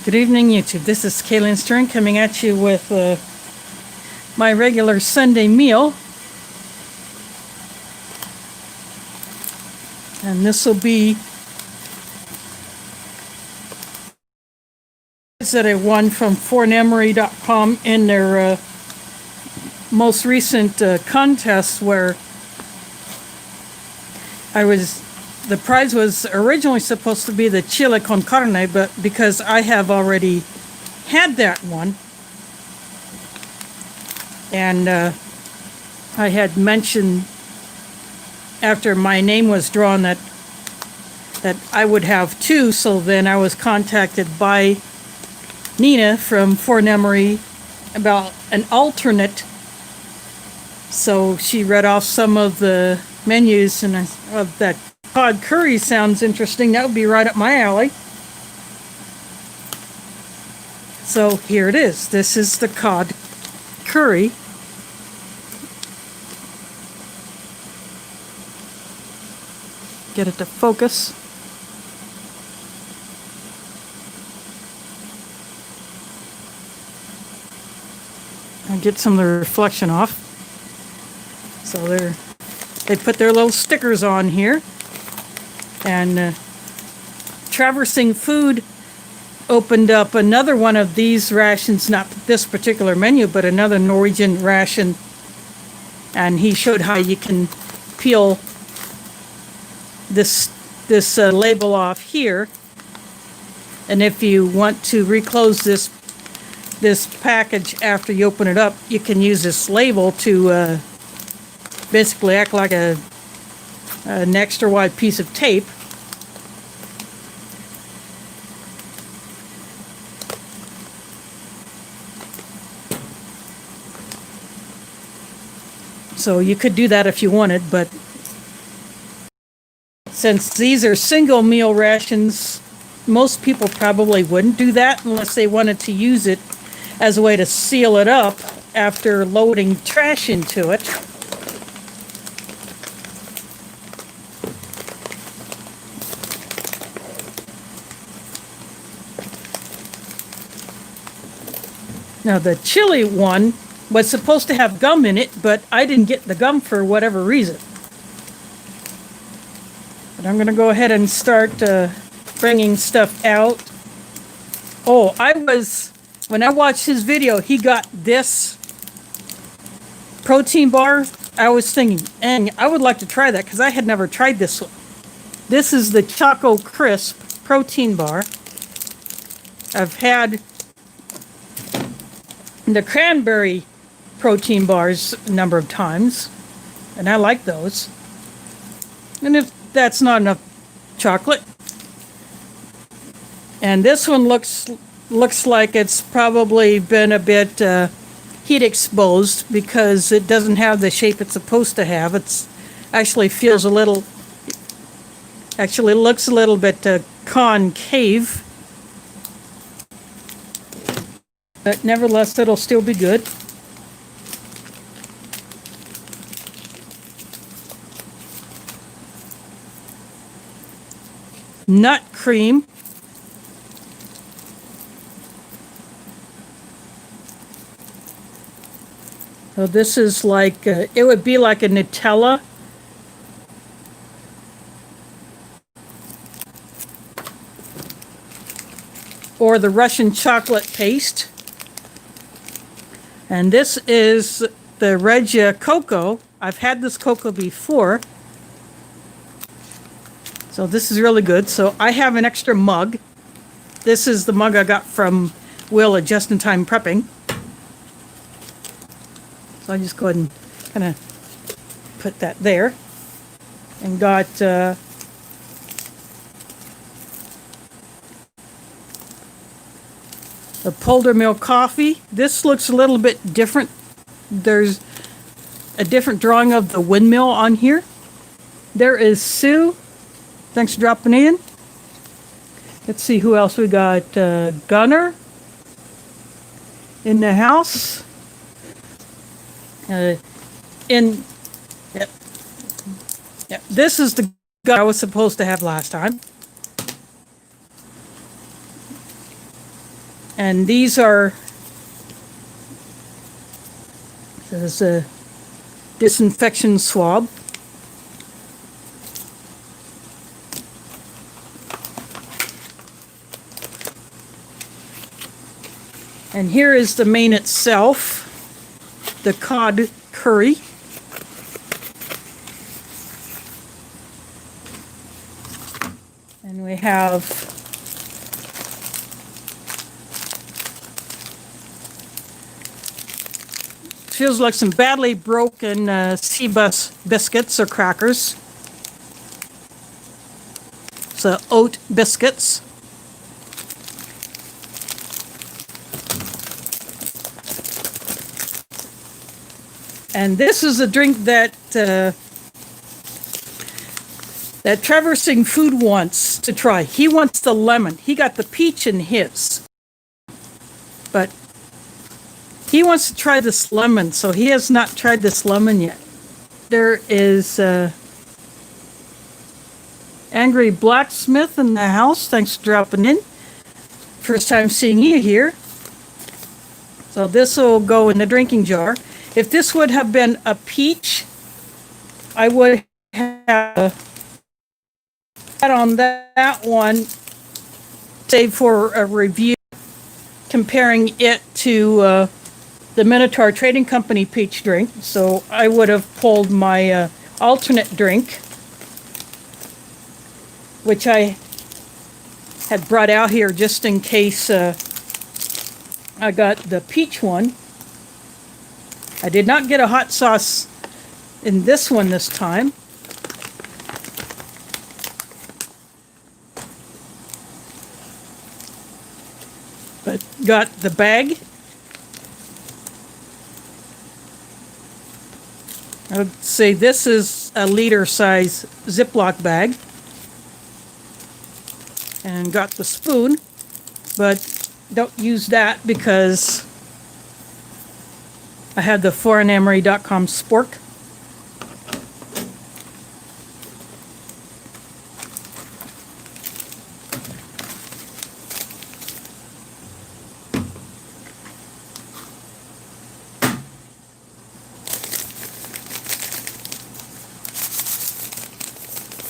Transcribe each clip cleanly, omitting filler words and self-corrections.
Good evening, YouTube. This is Kaylin Stern coming at you with my regular Sunday meal. And this will be that I won from fornemery.com in their most recent contest, where the prize was originally supposed to be the chile con carne, but because I have already had that one, and I had mentioned after my name was drawn that I would have two, so then I was contacted by Nina from Fornemery about an alternate. So she read off some of the menus, and that cod curry sounds interesting. That would be right up my alley. So here it is. This is the cod curry. Get it to focus. And get some of the reflection off. So they put their little stickers on here. And Traversing Food opened up another one of these rations, not this particular menu, but another Norwegian ration. And he showed how you can peel this label off here. And if you want to reclose this package after you open it up, you can use this label to basically act like an extra wide piece of tape. So you could do that if you wanted, but since these are single meal rations, most people probably wouldn't do that unless they wanted to use it as a way to seal it up after loading trash into it. Now the chili one was supposed to have gum in it, but I didn't get the gum for whatever reason. But I'm going to go ahead and start bringing stuff out. Oh, when I watched his video, he got this protein bar. I was thinking, and I would like to try that because I had never tried this one. This is the Choco Crisp protein bar. I've had the cranberry protein bars a number of times, and I like those. And if that's not enough chocolate, and this one looks like it's probably been a bit heat exposed because it doesn't have the shape it's supposed to have. It's actually looks a little bit concave. But nevertheless, it'll still be good. Nut cream. So this is like, it would be like a Nutella. Or the Russian chocolate paste. And this is the Regia cocoa. I've had this cocoa before. So this is really good. So I have an extra mug. This is the mug I got from Will at Just in Time Prepping. So I just go ahead and kind of put that there. And got the Polder Milk coffee. This looks a little bit different. There's a different drawing of the windmill on here. There is Sue. Thanks for dropping in. Let's see who else we got. Gunner in the house. Yep. This is the gun I was supposed to have last time. And these are, there's a disinfection swab. And here is the main itself, the cod curry. And we have feels like some badly broken C-bus biscuits or crackers. So oat biscuits. And this is a drink that that Traversing Food wants to try. He wants the lemon. He got the peach in his. But he wants to try this lemon, so he has not tried this lemon yet. There is Angry Blacksmith in the house. Thanks for dropping in. First time seeing you here. So this will go in the drinking jar. If this would have been a peach, I would have had on that one, save for a review, comparing it to the Minotaur Trading Company peach drink. So I would have pulled my alternate drink, which I had brought out here just in case I got the peach one. I did not get a hot sauce in this one this time. But got the bag. I would say this is a liter size Ziploc bag. And got the spoon, but don't use that because I had the foreignemery.com spork.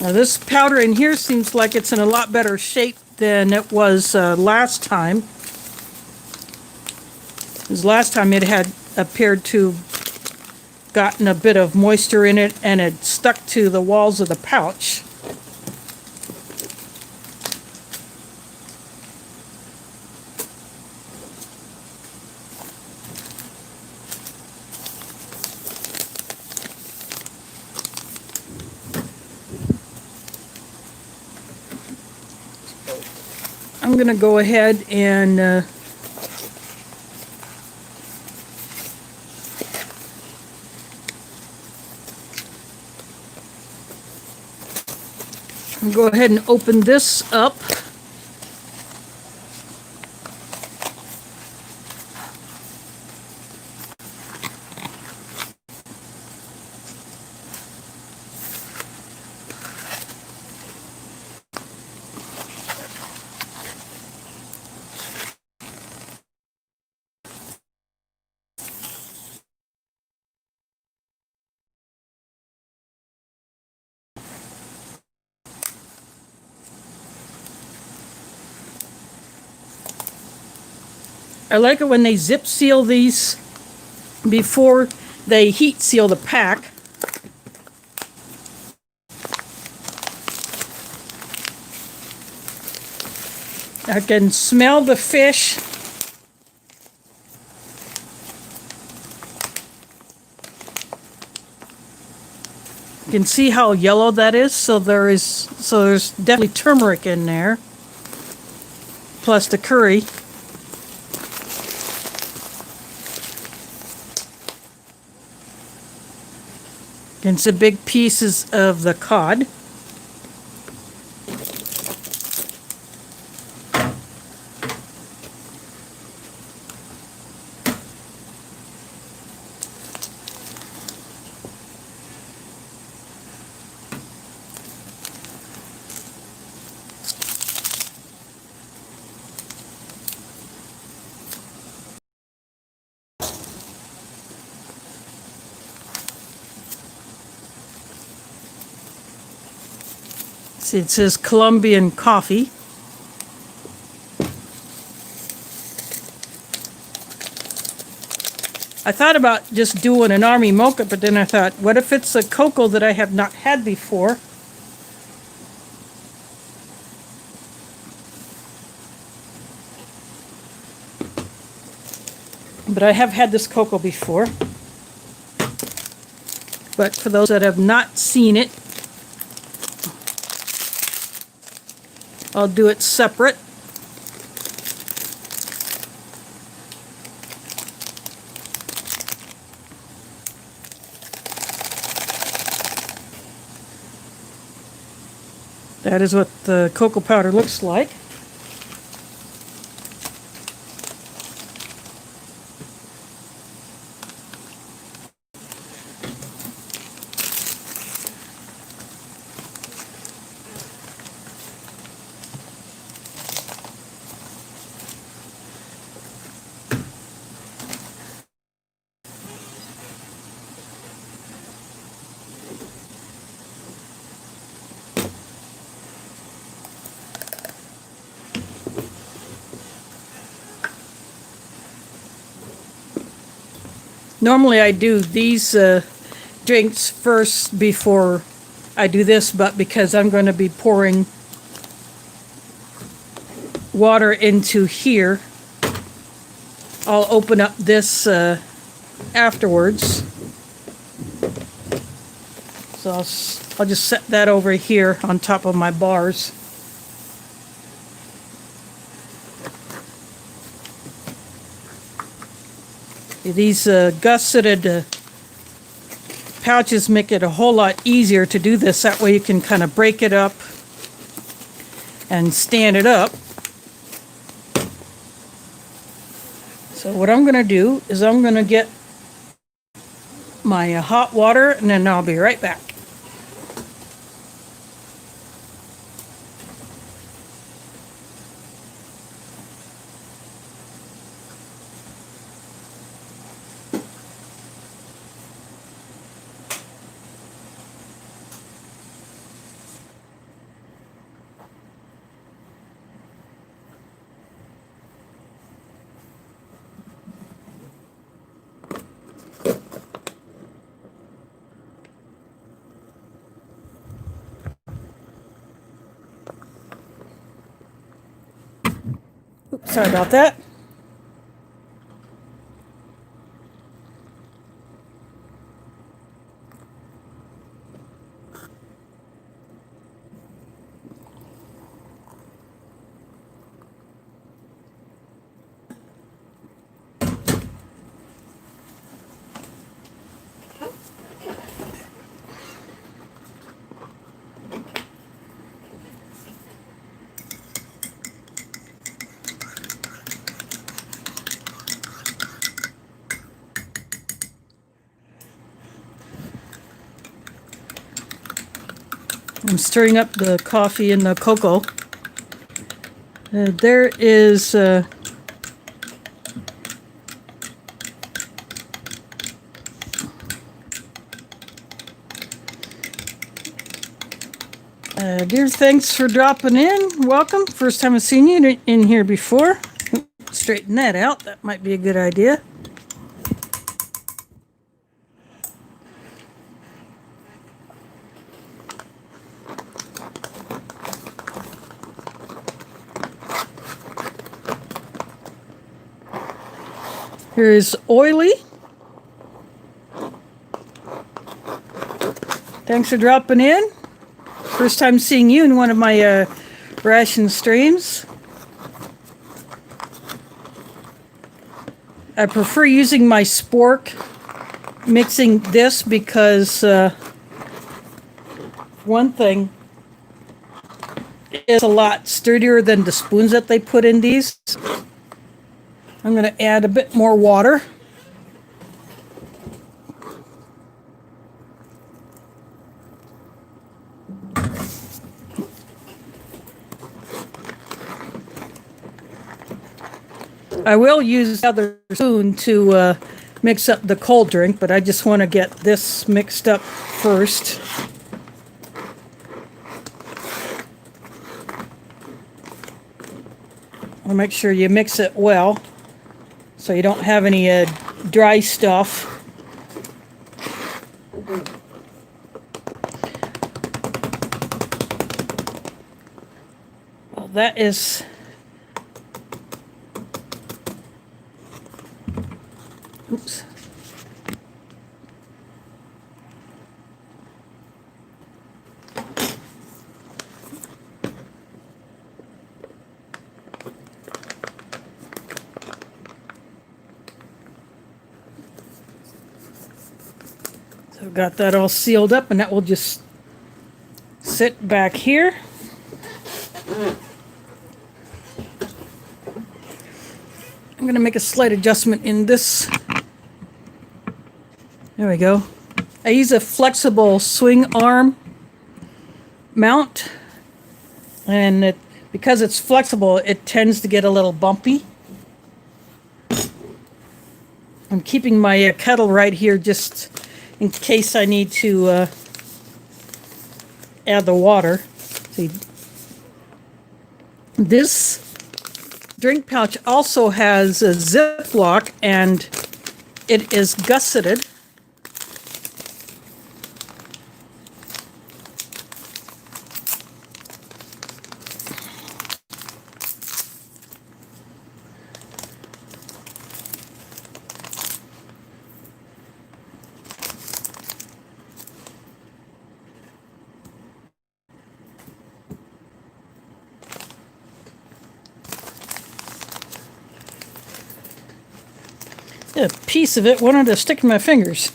Now this powder in here seems like it's in a lot better shape than it was last time. Because last time it had appeared to gotten a bit of moisture in it and it stuck to the walls of the pouch. I'm going to go ahead and go ahead and open this up. I like it when they zip seal these before they heat seal the pack. I can smell the fish. You can see how yellow that is, so there's definitely turmeric in there. Plus the curry. And some big pieces of the cod. See, it says Colombian coffee. I thought about just doing an army mocha, but then I thought, what if it's a cocoa that I have not had before? But I have had this cocoa before. But for those that have not seen it, I'll do it separate. That is what the cocoa powder looks like. Normally I do these drinks first before I do this, but because I'm going to be pouring water into here, I'll open up this afterwards. So I'll just set that over here on top of my bars. These gusseted pouches make it a whole lot easier to do this. That way you can kind of break it up and stand it up. So what I'm going to do is I'm going to get my hot water, and then I'll be right back. Oops, sorry about that. I'm stirring up the coffee and the cocoa. There is dear, thanks for dropping in. Welcome. First time I've seen you in here before. Straighten that out. That might be a good idea. Here's Oily. Thanks for dropping in. First time seeing you in one of my Ration streams. I prefer using my spork mixing this because one thing, it's a lot sturdier than the spoons that they put in these. I'm going to add a bit more water. I will use the other spoon to mix up the cold drink, but I just want to get this mixed up first. I'll make sure you mix it well so you don't have any dry stuff. Well, that is oops. So I've got that all sealed up, and that will just sit back here. I'm going to make a slight adjustment in this. There we go. I use a flexible swing arm mount, and because it's flexible, it tends to get a little bumpy. I'm keeping my kettle right here just in case I need to add the water. See, this drink pouch also has a zip lock, and it is gusseted. A piece of it wanted to stick in my fingers.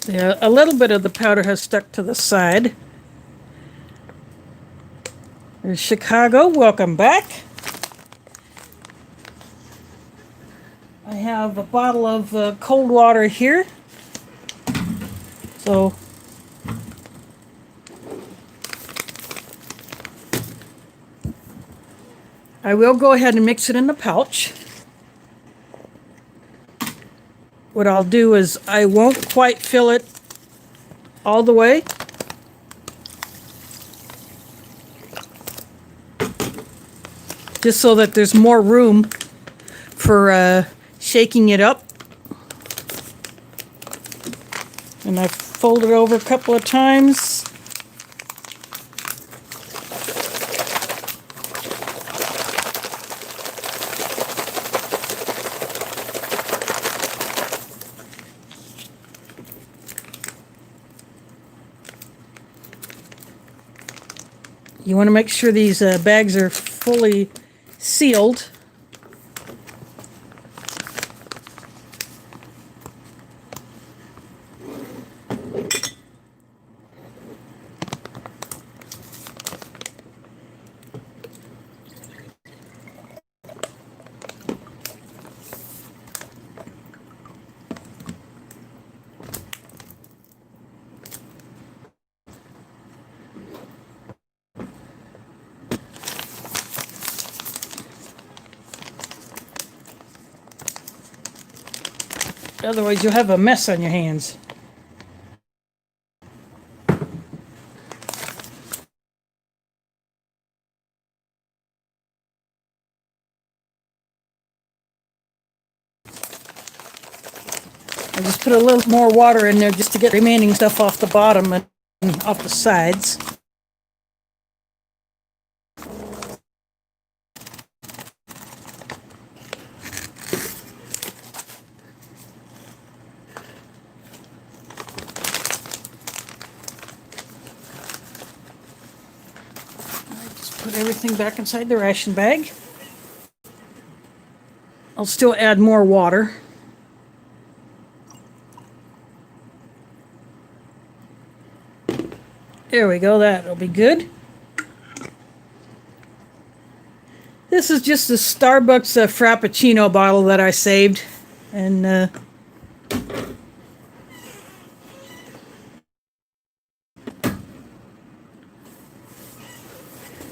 Yeah, a little bit of the powder has stuck to the side. There's Chicago, welcome back. I have a bottle of cold water here. So I will go ahead and mix it in the pouch. What I'll do is I won't quite fill it all the way. Just so that there's more room for shaking it up. And I fold it over a couple of times. You want to make sure these bags are fully sealed. Otherwise, you'll have a mess on your hands. I just put a little more water in there just to get the remaining stuff off the bottom and off the sides. Put everything back inside the ration bag. I'll still add more water. There we go, that'll be good. This is just a Starbucks Frappuccino bottle that I saved. And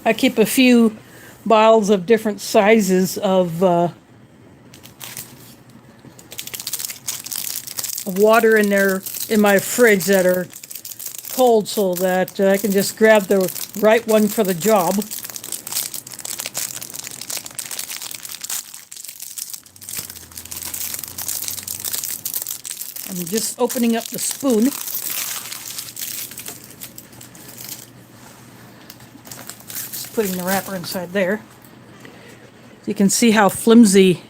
I keep a few bottles of different sizes of water in there in my fridge that are cold, so that I can just grab the right one for the job. I'm just opening up the spoon. Just putting the wrapper inside there. You can see how flimsy.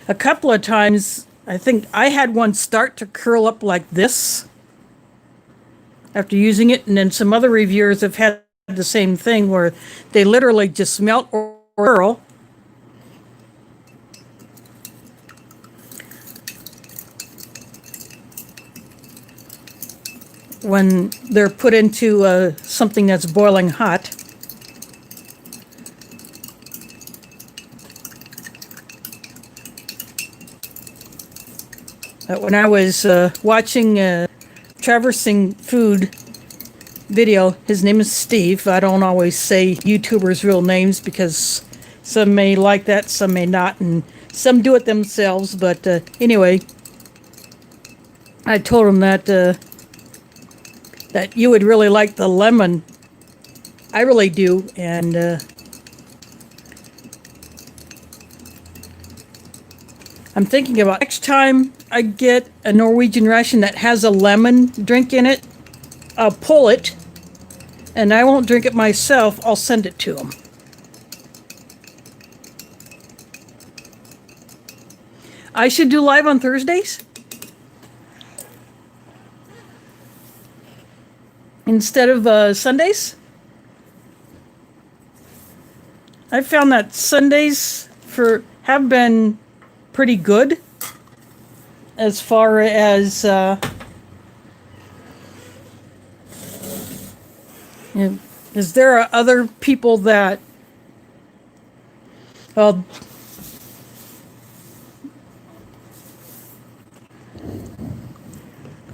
A couple of times, I think I had one start to curl up like this after using it, and then some other reviewers have had the same thing where they literally just melt or curl. When they're put into something that's boiling hot. When I was watching Traversing Food video, his name is Steve. I don't always say YouTubers' real names because some may like that, some may not, and some do it themselves. But anyway, I told him that that you would really like the lemon. I really do, and I'm thinking about next time I get a Norwegian ration that has a lemon drink in it, I'll pull it, and I won't drink it myself. I'll send it to him. I should do live on Thursdays instead of Sundays. I found that Sundays have been pretty good as far as is there other people that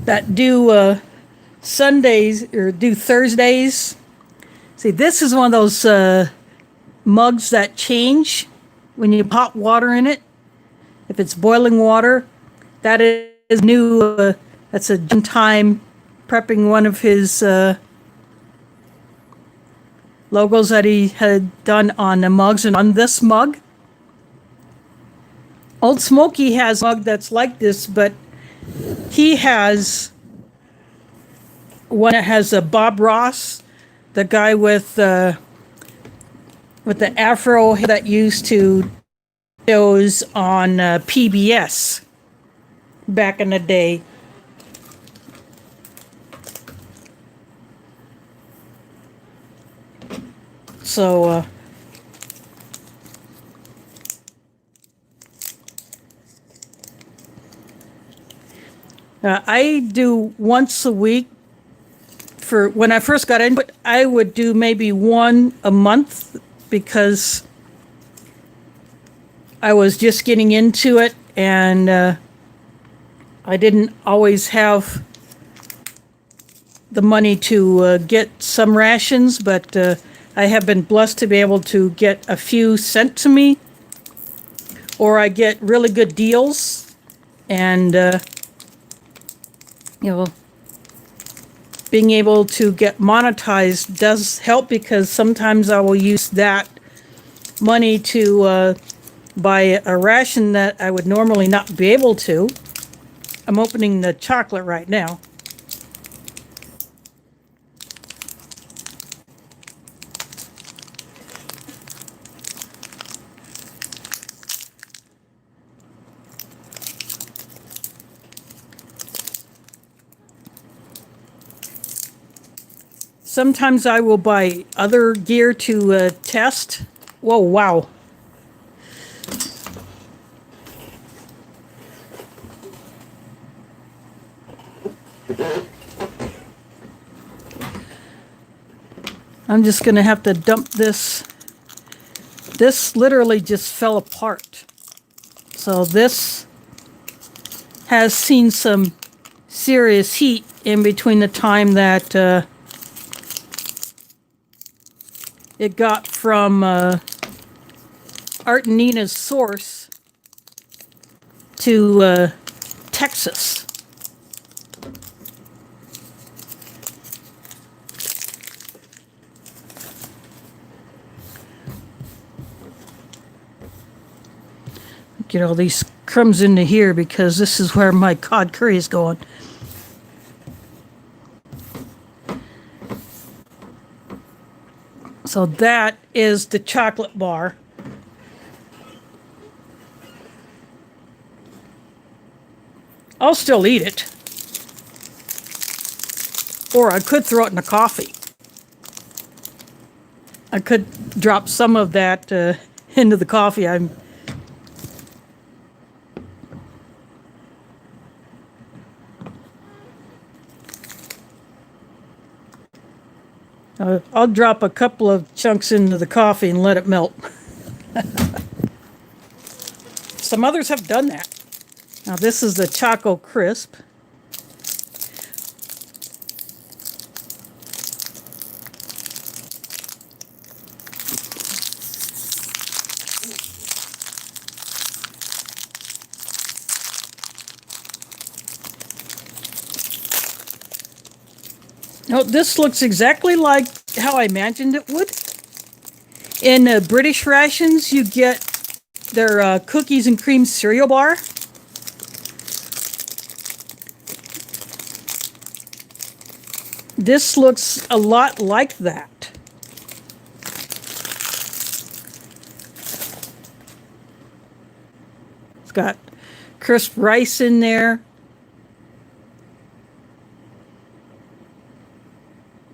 that do Sundays or do Thursdays? See, this is one of those mugs that change when you pop water in it. If it's boiling water, that is new. That's a time prepping one of his logos that he had done on the mugs. And on this mug, Old Smoky has a mug that's like this, but he has one that has a Bob Ross, the guy with the afro that used to shows on PBS back in the day. So I do once a week. For when I first got in, but I would do maybe one a month because I was just getting into it, and I didn't always have the money to get some rations, but I have been blessed to be able to get a few sent to me, or I get really good deals, and being able to get monetized does help, because sometimes I will use that money to buy a ration that I would normally not be able to. I'm opening the chocolate right now. Sometimes I will buy other gear to test. Whoa, wow. I'm just going to have to dump this. This literally just fell apart. So this has seen some serious heat in between the time that it got from Art and Nina's source to Texas. Get all these crumbs into here because this is where my cod curry is going. So that is the chocolate bar. I'll still eat it. Or I could throw it in the coffee. I could drop some of that into the coffee. I'll drop a couple of chunks into the coffee and let it melt. Some others have done that. Now this is the Choco Crisp. Now this looks exactly like how I imagined it would. In British rations, you get their cookies and cream cereal bar. This looks a lot like that. It's got crisp rice in there.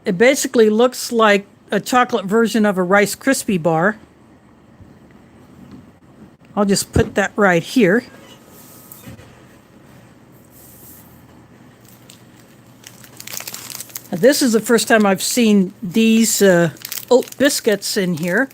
It basically looks like a chocolate version of a Rice Krispie bar. I'll just put that right here. Now, this is the first time I've seen these oat biscuits in here.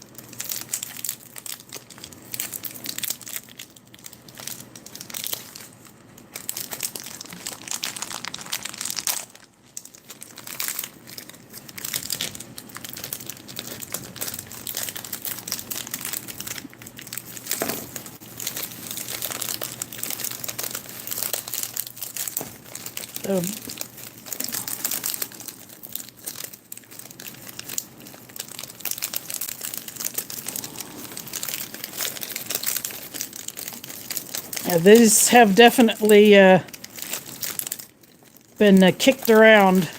These have definitely been kicked around.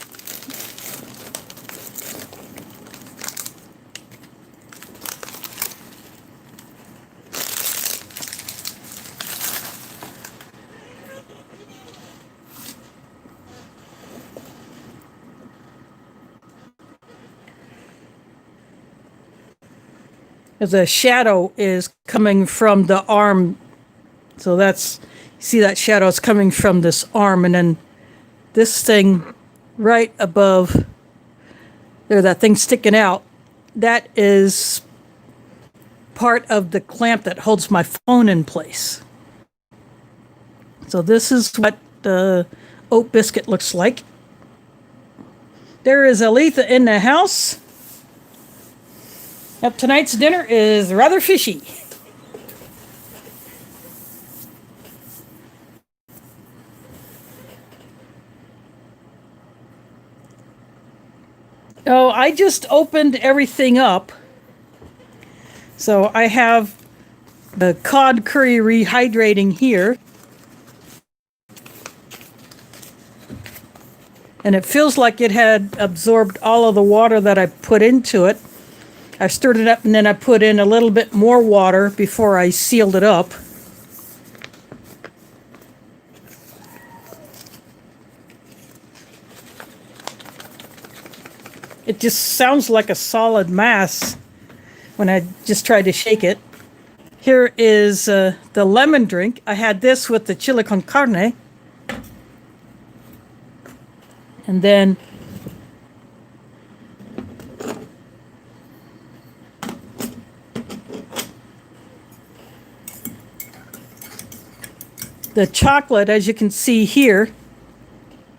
The shadow is coming from the arm. So that's, you see that shadow is coming from this arm, and then this thing right above there, that thing sticking out, that is part of the clamp that holds my phone in place. So this is what the oat biscuit looks like. There is Aletha in the house. Yep, tonight's dinner is rather fishy. Oh, I just opened everything up. So I have the cod curry rehydrating here. And it feels like it had absorbed all of the water that I put into it. I stirred it up and then I put in a little bit more water before I sealed it up. It just sounds like a solid mass when I just tried to shake it. Here is the lemon drink. I had this with the chili con carne. And then the chocolate, as you can see here,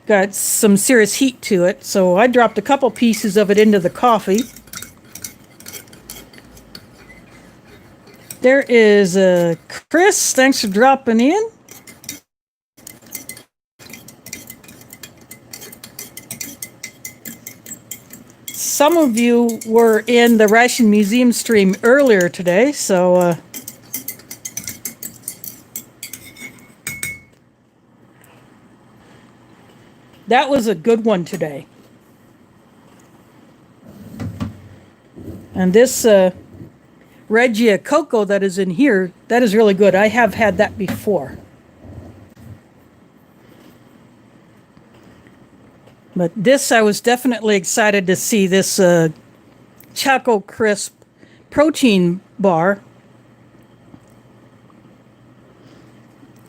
got some serious heat to it, so I dropped a couple pieces of it into the coffee. There is Chris. Thanks for dropping in. Some of you were in the Ration Museum stream earlier today, so that was a good one today. And this Regia cocoa that is in here, that is really good. I have had that before. But this, I was definitely excited to see this Choco Crisp protein bar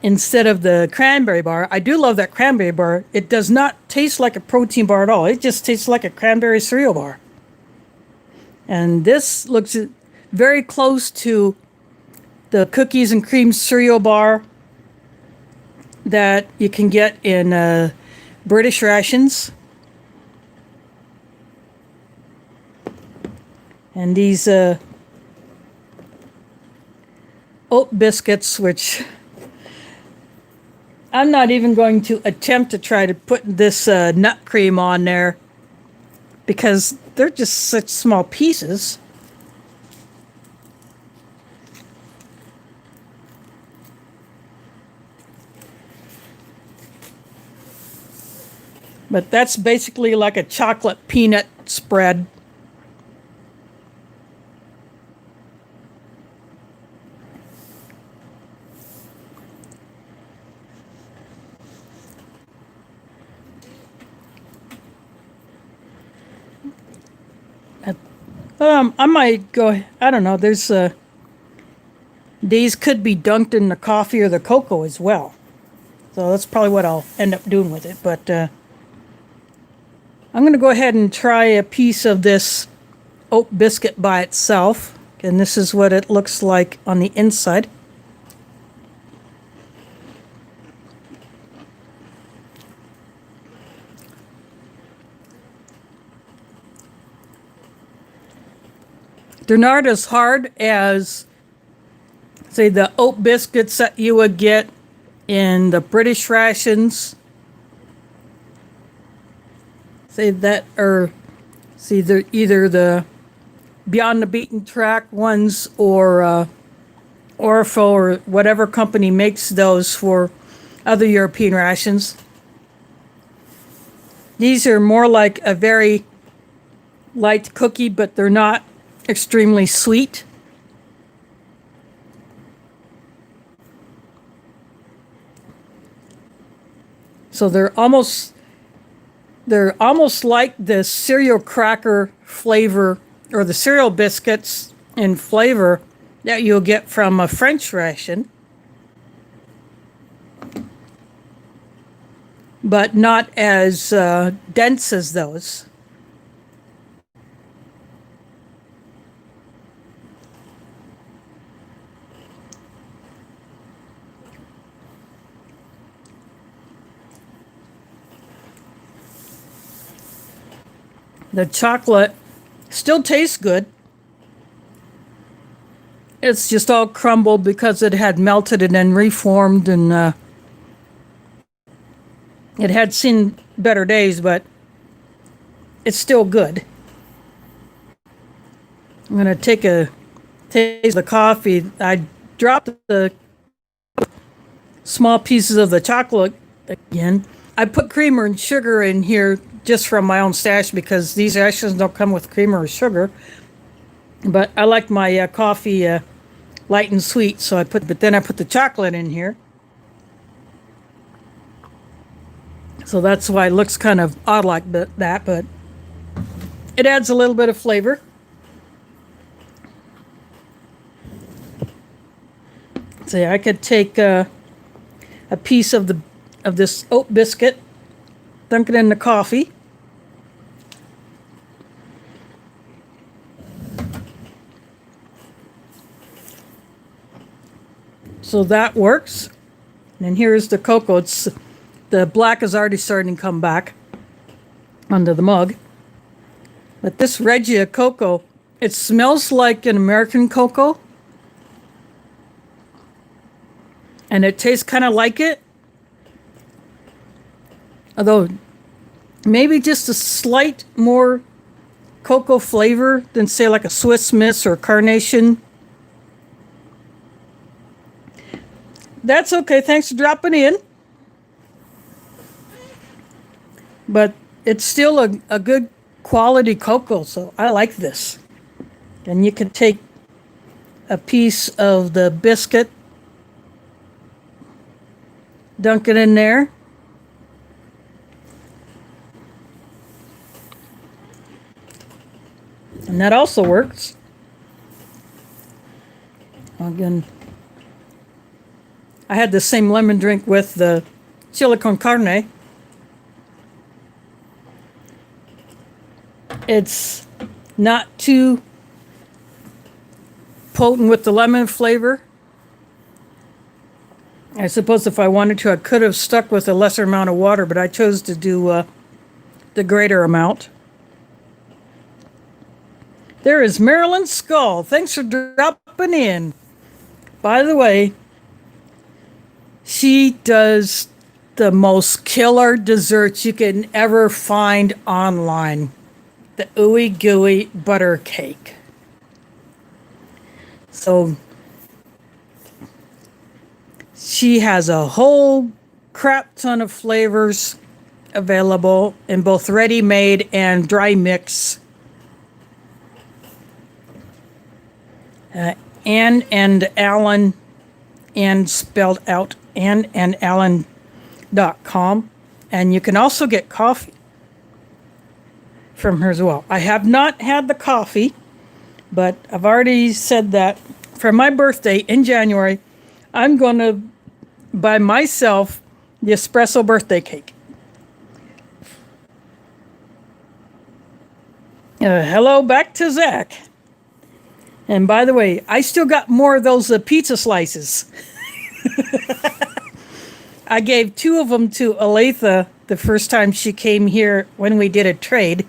instead of the cranberry bar. I do love that cranberry bar. It does not taste like a protein bar at all. It just tastes like a cranberry cereal bar. And this looks very close to the cookies and cream cereal bar that you can get in British rations. And these oat biscuits, which I'm not even going to attempt to try to put this nut cream on there because they're just such small pieces. But that's basically like a chocolate peanut spread. I might go, I don't know, there's these could be dunked in the coffee or the cocoa as well. So that's probably what I'll end up doing with it. But I'm going to go ahead and try a piece of this oat biscuit by itself. And this is what it looks like on the inside. They're not as hard as, say, the oat biscuits that you would get in the British rations. Say that, or see, they're either the Beyond the Beaten Track ones or Orfo or whatever company makes those for other European rations. These are more like a very light cookie, but they're not extremely sweet. So they're almost like the cereal cracker flavor or the cereal biscuits in flavor that you'll get from a French ration, but not as dense as those. The chocolate still tastes good. It's just all crumbled because it had melted and then reformed, and it had seen better days, but it's still good. I'm going to take a taste of the coffee. I dropped the small pieces of the chocolate again. I put creamer and sugar in here just from my own stash because these rations don't come with creamer or sugar. But I like my coffee light and sweet, so but then I put the chocolate in here. So that's why it looks kind of odd like that, but it adds a little bit of flavor. See, I could take a piece of this oat biscuit, dunk it in the coffee. So that works. And then here's the cocoa. The black is already starting to come back onto the mug. But this Regia cocoa, it smells like an American cocoa. and it tastes kind of like it. Although maybe just a slight more cocoa flavor than, say, like a Swiss Miss or Carnation. That's okay. Thanks for dropping in. But it's still a good quality cocoa, so I like this. And you can take a piece of the biscuit, dunk it in there. And that also works. Again, I had the same lemon drink with the chili con carne. It's not too potent with the lemon flavor. I suppose if I wanted to, I could have stuck with a lesser amount of water, but I chose to do the greater amount. There is Marilyn Skull. Thanks for dropping in. By the way, she does the most killer desserts you can ever find online. The ooey gooey butter cake. So she has a whole crap ton of flavors available in both ready-made and dry mix. Ann and Alan, and spelled out AnnandAlan.com. And you can also get coffee from her as well. I have not had the coffee, but I've already said that for my birthday in January, I'm going to buy myself the espresso birthday cake. Hello back to Zach. And by the way, I still got more of those pizza slices. I gave 2 of them to Aletha the first time she came here when we did a trade.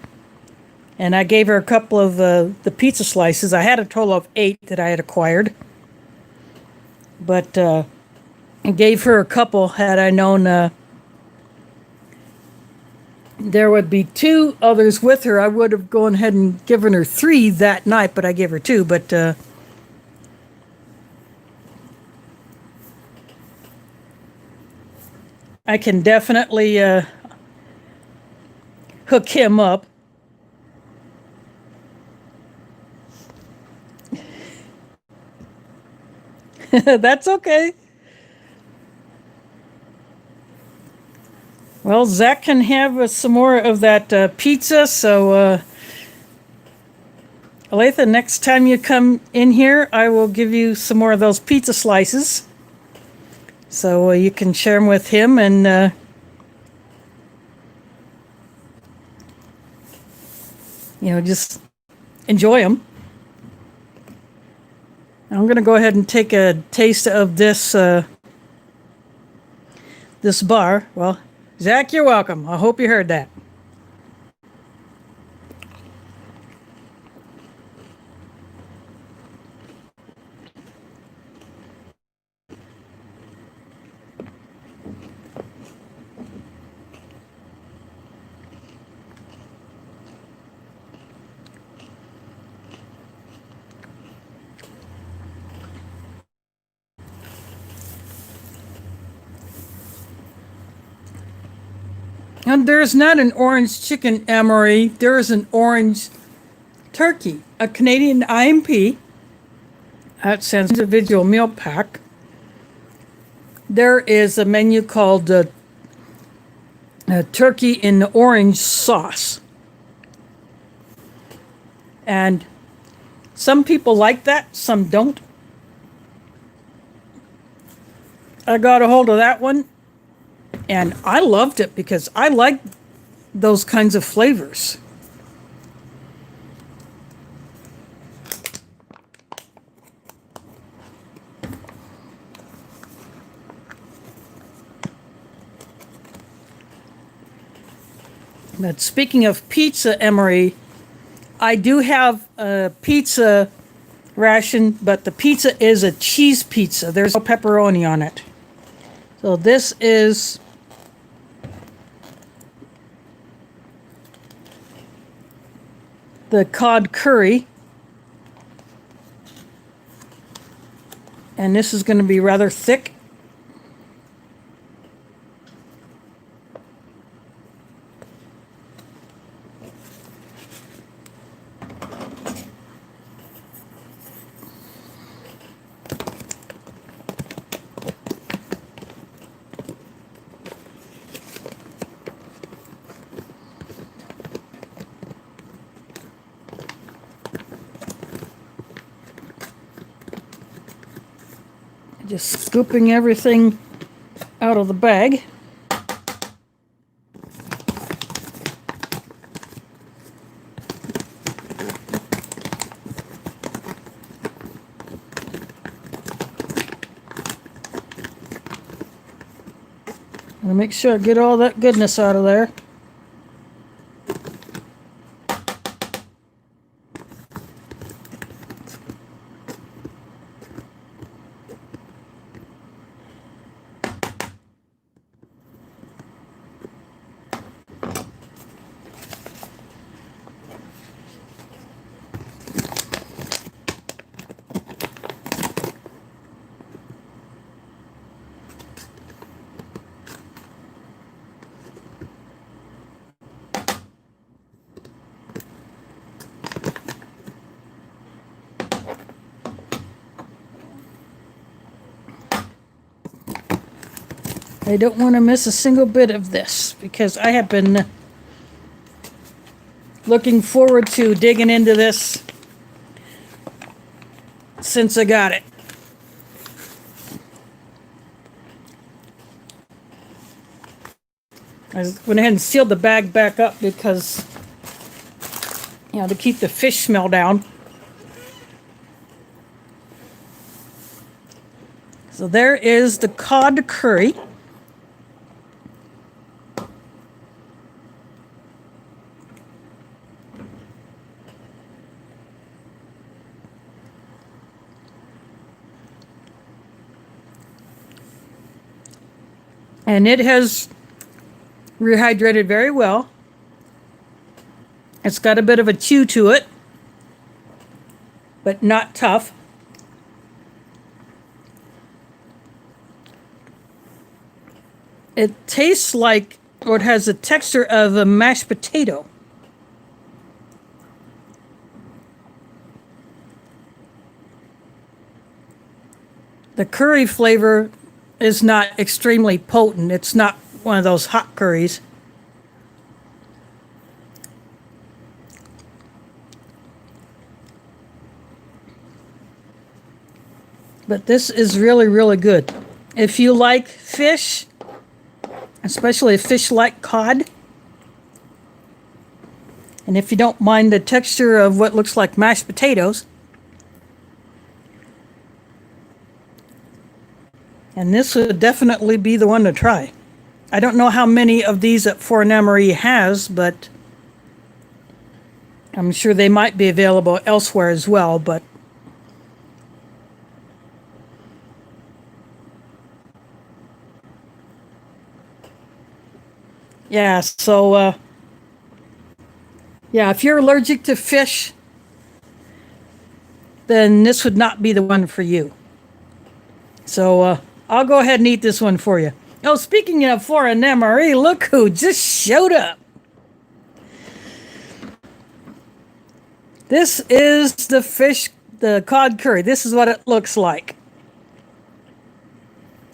And I gave her a couple of the pizza slices. I had a total of 8 that I had acquired. But I gave her a couple. Had I known there would be 2 others with her, I would have gone ahead and given her 3 that night, but I gave her 2. But I can definitely hook him up. That's okay. Well, Zach can have some more of that pizza, so Aletha, next time you come in here, I will give you some more of those pizza slices. So you can share them with him and just enjoy them. I'm going to go ahead and take a taste of this this bar. Well, Zach, you're welcome. I hope you heard that. And there's not an orange chicken emery. There is an orange turkey, a Canadian IMP. That says individual meal pack. There is a menu called turkey in the orange sauce. And some people like that, some don't. I got a hold of that one. And I loved it because I like those kinds of flavors. But speaking of pizza, Emery, I do have a pizza ration, but the pizza is a cheese pizza. There's no pepperoni on it. So this is the cod curry. And this is going to be rather thick. Just scooping everything out of the bag. I'm gonna make sure I get all that goodness out of there. I don't want to miss a single bit of this because I have been looking forward to digging into this since I got it. I went ahead and sealed the bag back up because, to keep the fish smell down. So there is the cod curry. And it has rehydrated very well. It's got a bit of a chew to it, but not tough. It tastes like, or it has the texture of a mashed potato. The curry flavor is not extremely potent. It's not one of those hot curries. But this is really, really good. If you like fish, especially a fish like cod, and if you don't mind the texture of what looks like mashed potatoes, and this would definitely be the one to try. I don't know how many of these that Fort Emery has, but I'm sure they might be available elsewhere as well, but yeah, so if you're allergic to fish, then this would not be the one for you. So I'll go ahead and eat this one for you. Oh, speaking of Fort Emery, look who just showed up. This is the cod curry. This is what it looks like.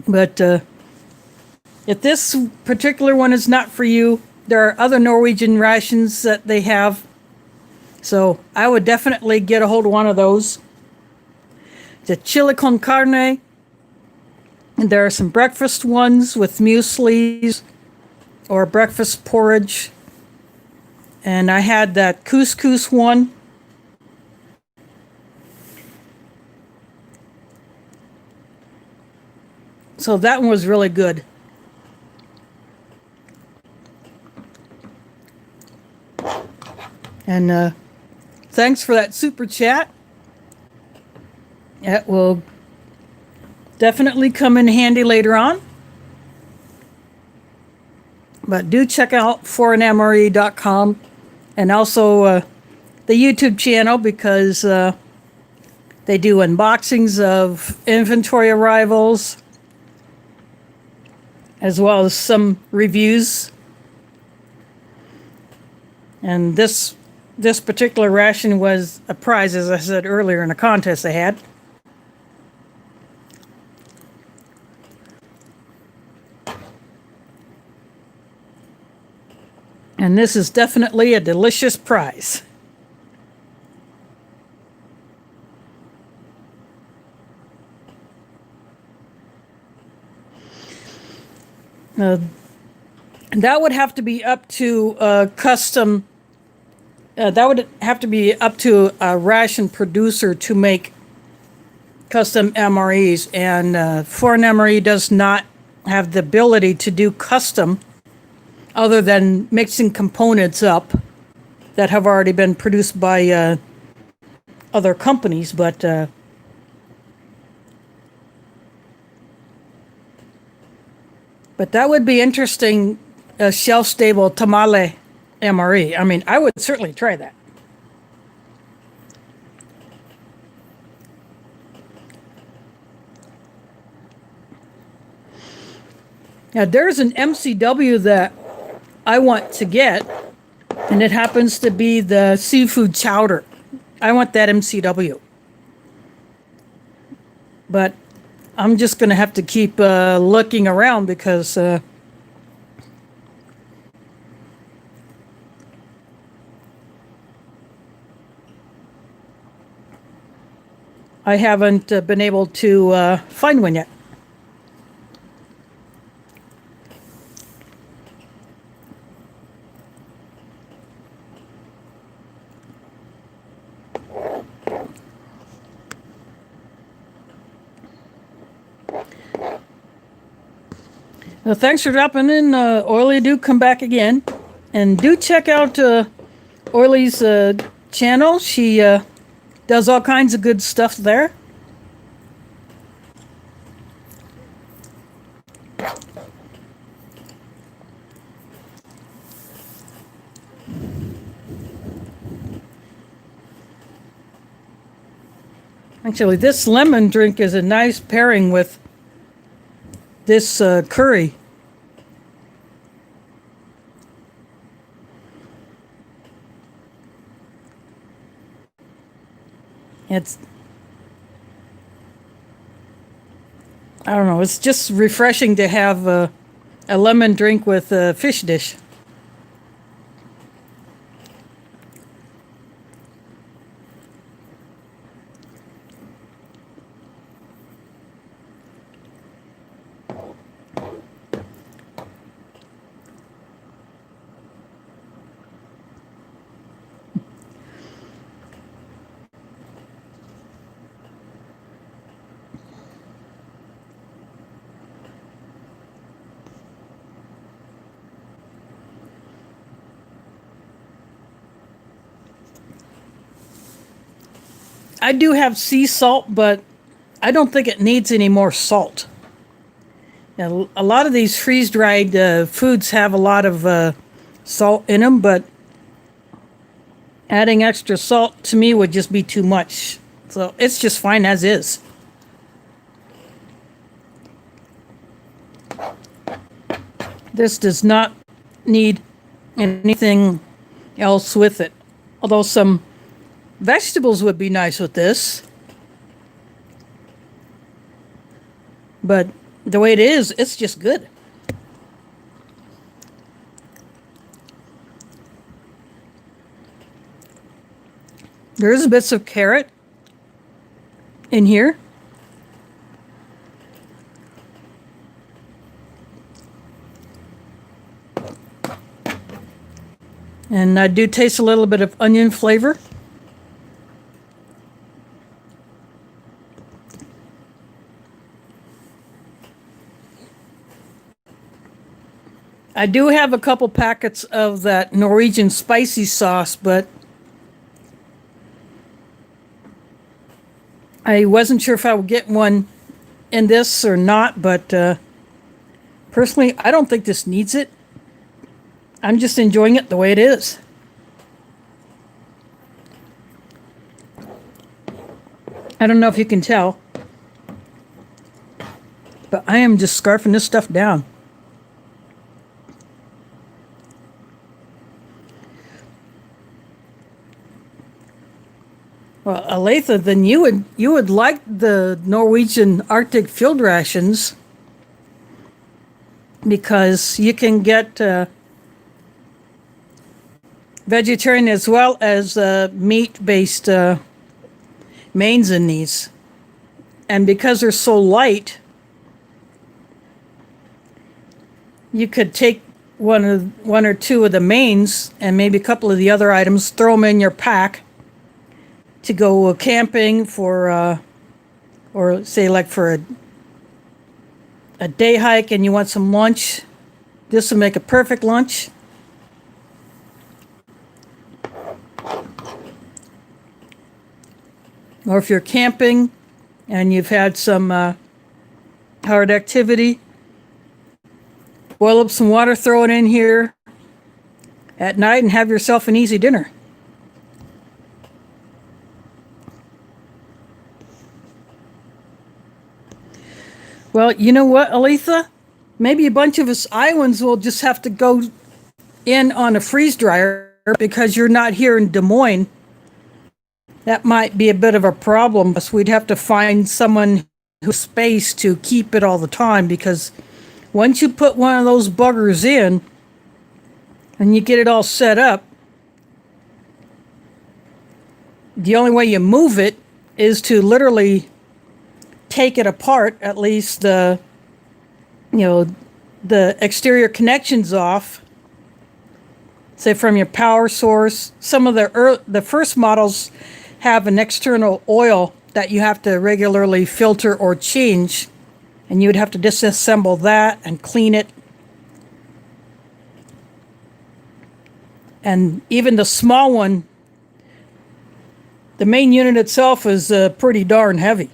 But if this particular one is not for you, there are other Norwegian rations that they have. So I would definitely get a hold of one of those. The chili con carne. And there are some breakfast ones with muesli or breakfast porridge. And I had that couscous one. So that one was really good. And thanks for that super chat. It will definitely come in handy later on. But do check out foreignmre.com and also the YouTube channel, because they do unboxings of inventory arrivals as well as some reviews. And this particular ration was a prize, as I said earlier, in a contest they had. And this is definitely a delicious prize. That would have to be up to custom. That would have to be up to a ration producer to make custom MREs, and Foreign MRE does not have the ability to do custom, other than mixing components up that have already been produced by other companies, but that would be interesting, a shelf-stable tamale MRE. I mean, I would certainly try that. Now, there's an MCW that I want to get, and it happens to be the seafood chowder. I want that MCW. But I'm just going to have to keep looking around, because I haven't been able to find one yet. Well, thanks for dropping in, Orly. Do come back again. And do check out Orly's channel. She does all kinds of good stuff there. Actually, this lemon drink is a nice pairing with this curry. I don't know, it's just refreshing to have a lemon drink with a fish dish. I do have sea salt, but I don't think it needs any more salt. Now, a lot of these freeze-dried foods have a lot of salt in them, but adding extra salt to me would just be too much. So it's just fine as is. This does not need anything else with it, although some vegetables would be nice with this. But the way it is, it's just good. There's bits of carrot in here. And I do taste a little bit of onion flavor. I do have a couple packets of that Norwegian spicy sauce, but I wasn't sure if I would get one in this or not, but personally, I don't think this needs it. I'm just enjoying it the way it is. I don't know if you can tell, but I am just scarfing this stuff down. Well, Aletha, then you would like the Norwegian Arctic field rations because you can get vegetarian as well as meat-based mains in these. And because they're so light, you could take one or two of the mains and maybe a couple of the other items, throw them in your pack to go camping for, or say like for a day hike and you want some lunch. This will make a perfect lunch. Or if you're camping and you've had some hard activity, boil up some water, throw it in here at night, and have yourself an easy dinner. Well, you know what, Aletha? Maybe a bunch of us Iowans will just have to go in on a freeze dryer because you're not here in Des Moines. That might be a bit of a problem. We'd have to find someone who's space to keep it all the time, because once you put one of those buggers in and you get it all set up, the only way you move it is to literally take it apart, at least the exterior connections off, say from your power source. Some of the first models have an external oil that you have to regularly filter or change, and you would have to disassemble that and clean it. And even the small one, the main unit itself is pretty darn heavy.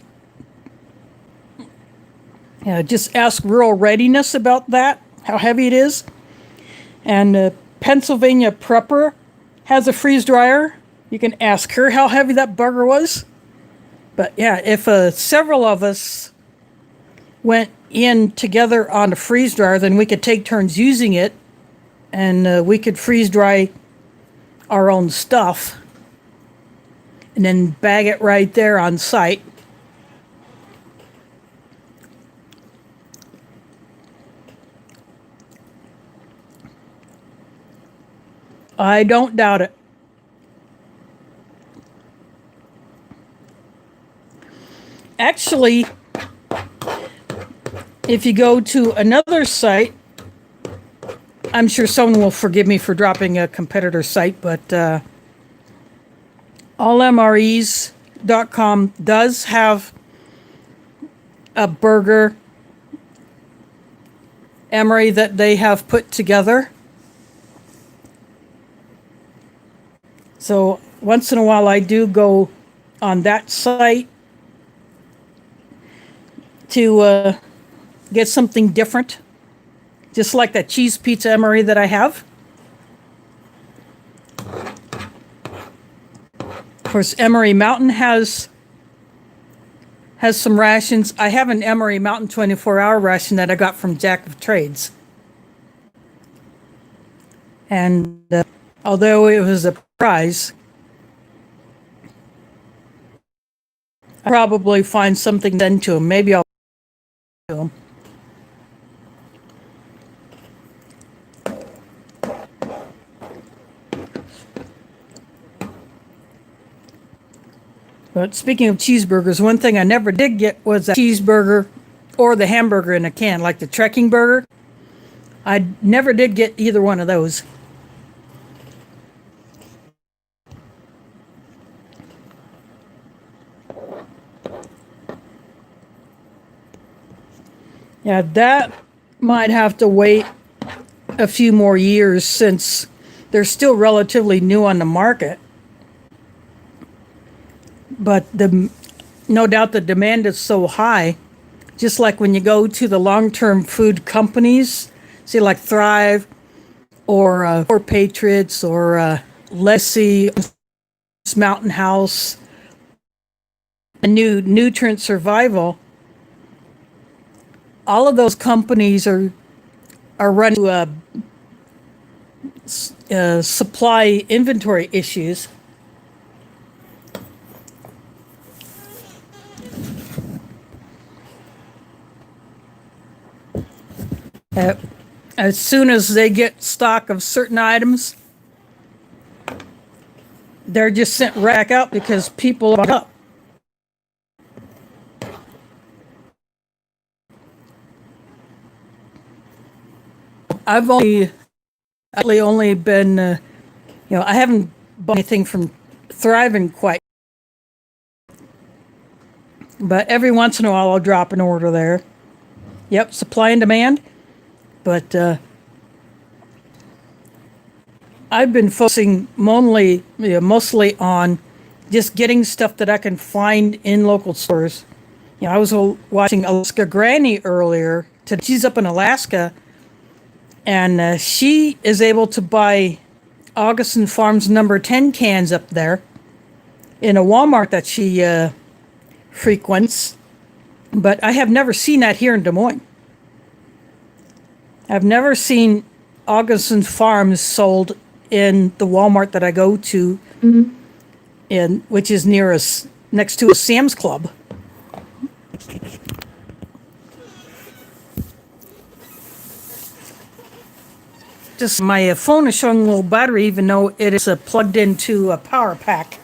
Just ask Rural Readiness about that, how heavy it is. And Pennsylvania Prepper has a freeze dryer. You can ask her how heavy that bugger was. But yeah, if several of us went in together on a freeze dryer, then we could take turns using it, and we could freeze dry our own stuff and then bag it right there on site. I don't doubt it. Actually, if you go to another site, I'm sure someone will forgive me for dropping a competitor site, but allmres.com does have a burger emery that they have put together. So once in a while I do go on that site to get something different, just like that cheese pizza emery that I have. Of course, Emery Mountain has some rations. I have an Emery Mountain 24-hour ration that I got from Jack of Trades. And although it was a prize, I'll probably find something then to him. Maybe I'll to him. But speaking of cheeseburgers, one thing I never did get was a cheeseburger or the hamburger in a can, like the trekking burger. I never did get either one of those. Yeah, that might have to wait a few more years since they're still relatively new on the market. But no doubt the demand is so high, just like when you go to the long-term food companies, say like Thrive or Patriots or Legacy, Mountain House, a new Nutrient Survival. All of those companies are running supply inventory issues. Uh, as soon as they get stock of certain items, they're just sent right back out because people are up. I've only been, I haven't bought anything from Thriving quite, but every once in a while I'll drop an order there. Yep, supply and demand. But I've been focusing mostly on just getting stuff that I can find in local stores. I was watching Alaska Granny earlier. She's up in Alaska, and she is able to buy Augustin Farms number 10 cans up there in a Walmart that she frequents. But I have never seen that here in Des Moines. I've never seen Augustin Farms sold in the Walmart that I go to, which is near us, next to a Sam's Club. Just my phone is showing a little battery, even though it is plugged into a power pack.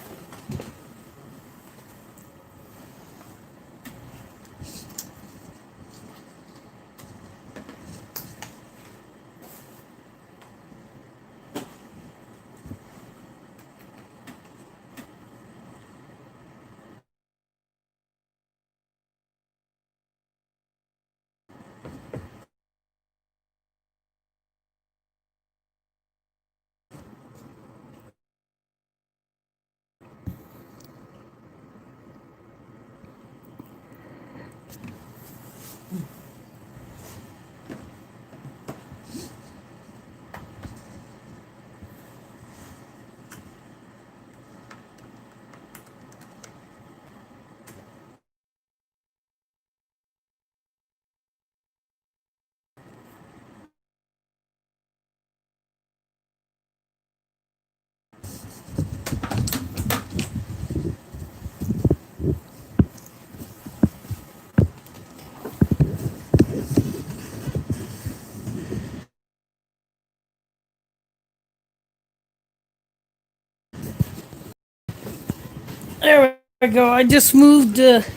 There we go. I just moved. Let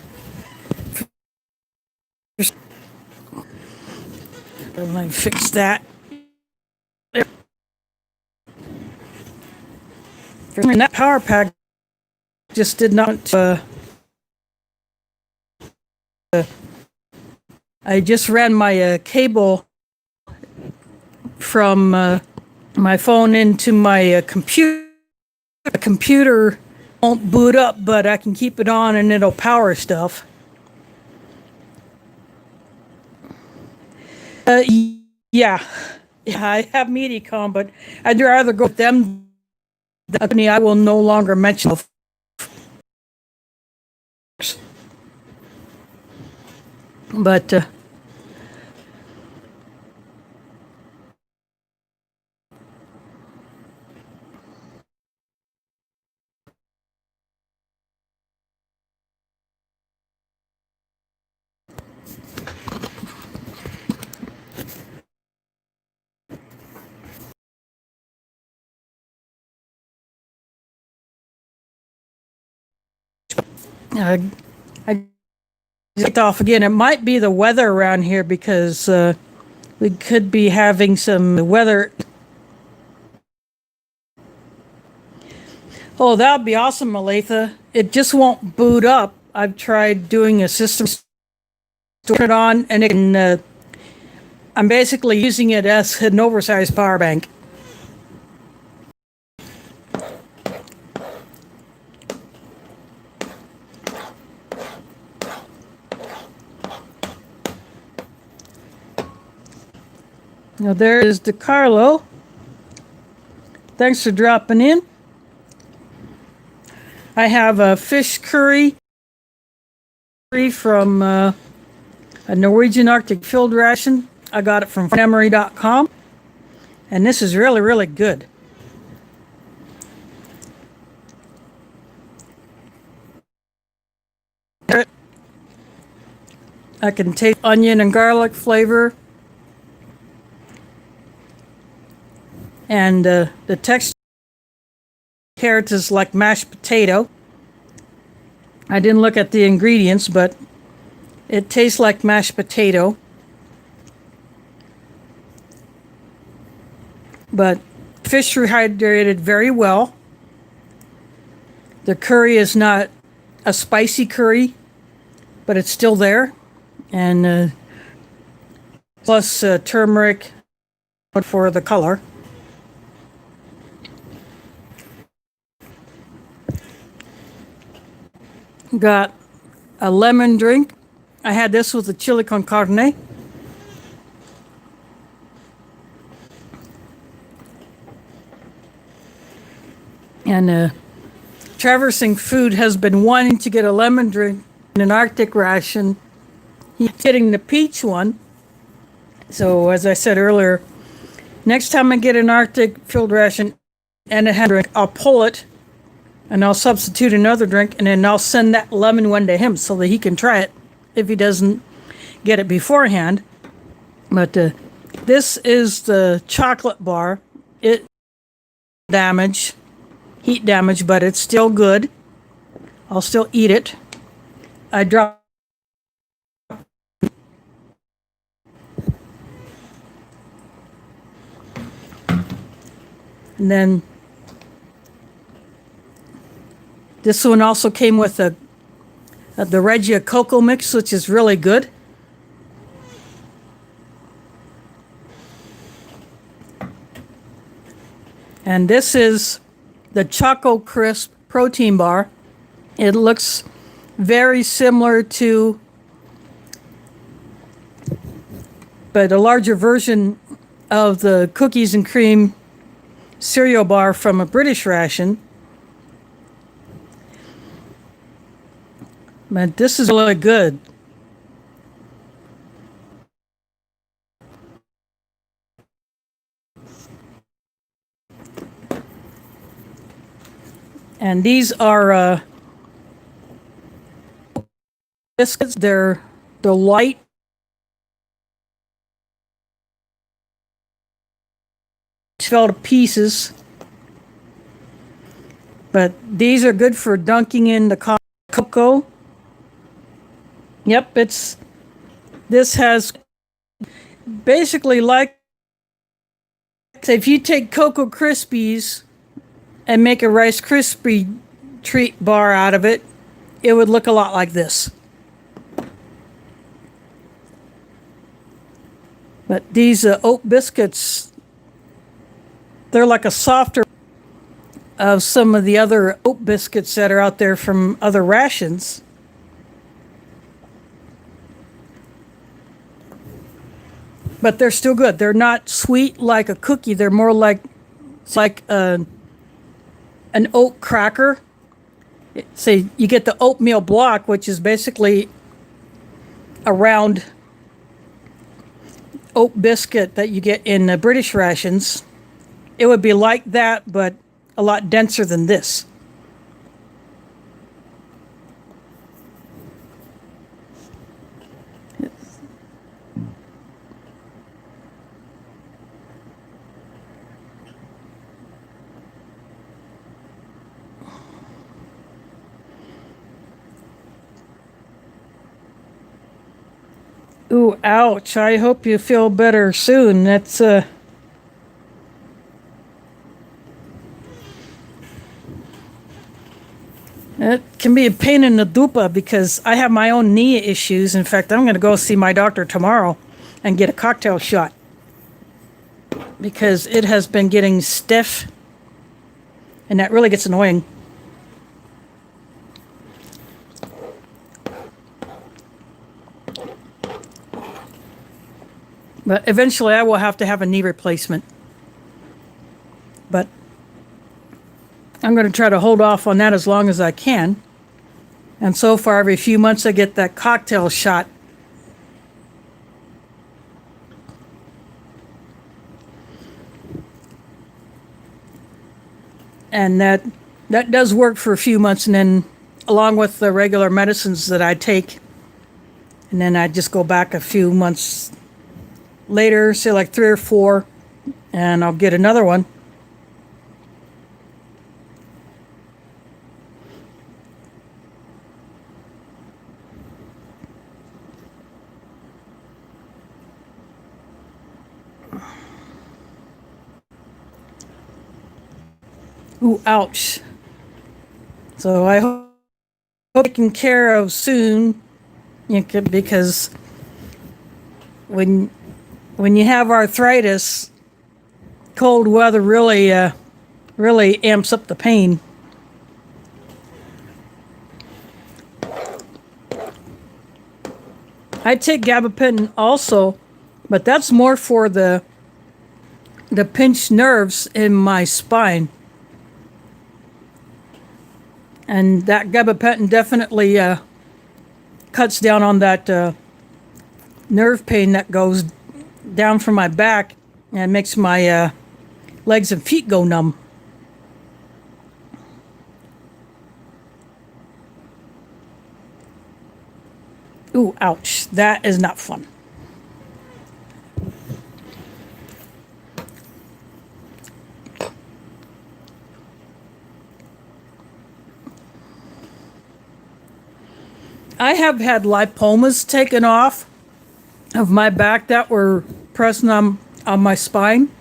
me fix that. There. That power pack just did not. I just ran my cable from my phone into my computer. The computer won't boot up, but I can keep it on and it'll power stuff. Yeah, I have Mediacom, but I'd rather go with them. The company I will no longer mention. But I just off again. It might be the weather around here because we could be having some weather. Oh, that would be awesome, Malatha. It just won't boot up. I've tried doing a system, turn it on, and it can. I'm basically using it as an oversized power bank. Now there is DeCarlo. Thanks for dropping in. I have a fish curry from a Norwegian Arctic filled ration. I got it from emery.com. And this is really, really good. I can taste onion and garlic flavor. And the texture of carrots is like mashed potato. I didn't look at the ingredients, but it tastes like mashed potato. But fish rehydrated very well. The curry is not a spicy curry, but it's still there. And plus turmeric for the color. Got a lemon drink. I had this with the chili con carne. And Traversing Food has been wanting to get a lemon drink in an Arctic ration. He's getting the peach one. So as I said earlier, next time I get an Arctic filled ration and a drink, I'll pull it and I'll substitute another drink, and then I'll send that lemon one to him so that he can try it if he doesn't get it beforehand. But this is the chocolate bar. It heat damage, but it's still good. I'll still eat it. I dropped and then this one also came with the Regia cocoa mix, which is really good. And this is the Choco Crisp protein bar. It looks very similar to, but a larger version of the cookies and cream cereal bar from a British ration. But this is really good. And these are biscuits. They're light. Fell to pieces. But these are good for dunking in the cocoa. Yep, this has basically like, if you take Cocoa Krispies and make a Rice Krispie treat bar out of it, it would look a lot like this. But these oat biscuits, they're like a softer of some of the other oat biscuits that are out there from other rations. But they're still good. They're not sweet like a cookie. They're more like, it's like an oat cracker. Say you get the oatmeal block, which is basically a round oat biscuit that you get in the British rations. It would be like that, but a lot denser than this. Ooh, ouch. I hope you feel better soon. That's it can be a pain in the dupa because I have my own knee issues. In fact, I'm going to go see my doctor tomorrow and get a cocktail shot because it has been getting stiff and that really gets annoying. But eventually I will have to have a knee replacement. But I'm going to try to hold off on that as long as I can. And so far, every few months, I get that cocktail shot. And that does work for a few months, and then along with the regular medicines that I take, and then I just go back a few months later, say like 3 or 4, and I'll get another one. Ooh, ouch. So I hope taken care of soon, because when you have arthritis, cold weather really amps up the pain. I take gabapentin also, but that's more for the pinched nerves in my spine. And that gabapentin definitely cuts down on that nerve pain that goes down from my back and makes my legs and feet go numb. Ooh, ouch. That is not fun. I have had lipomas taken off of my back that were pressing on my spine.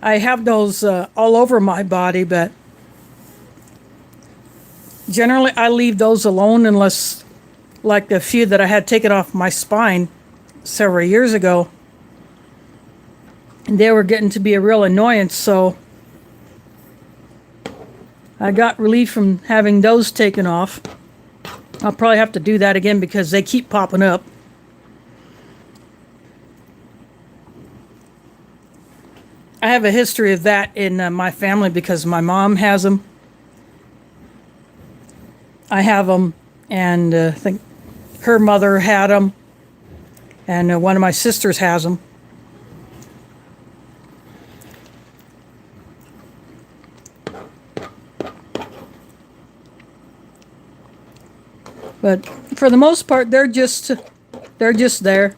I have those all over my body, but generally I leave those alone unless, like the few that I had taken off my spine several years ago, and they were getting to be a real annoyance, so I got relief from having those taken off. I'll probably have to do that again because they keep popping up. I have a history of that in my family because my mom has them. I have them, and I think her mother had them, and one of my sisters has them. But for the most part, they're just there.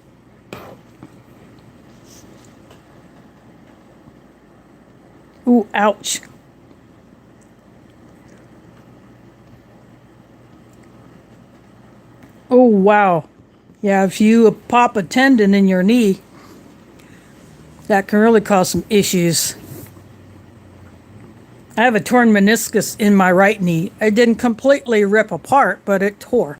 Ooh, ouch. Oh, wow. Yeah, if you pop a tendon in your knee, that can really cause some issues. I have a torn meniscus in my right knee. It didn't completely rip apart, but it tore.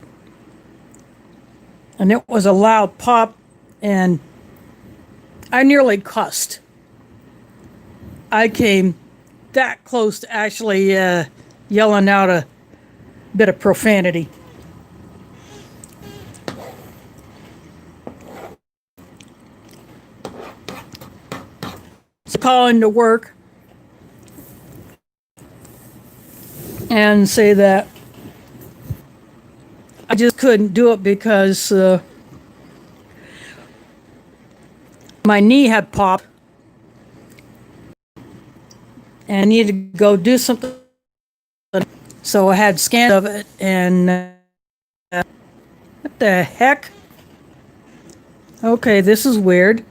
And it was a loud pop, and I nearly cussed. I came that close to actually yelling out a bit of profanity. So calling to work and say that I just couldn't do it because my knee had popped and I needed to go do something. So I had scans of it, and what the heck? Okay, this is weird.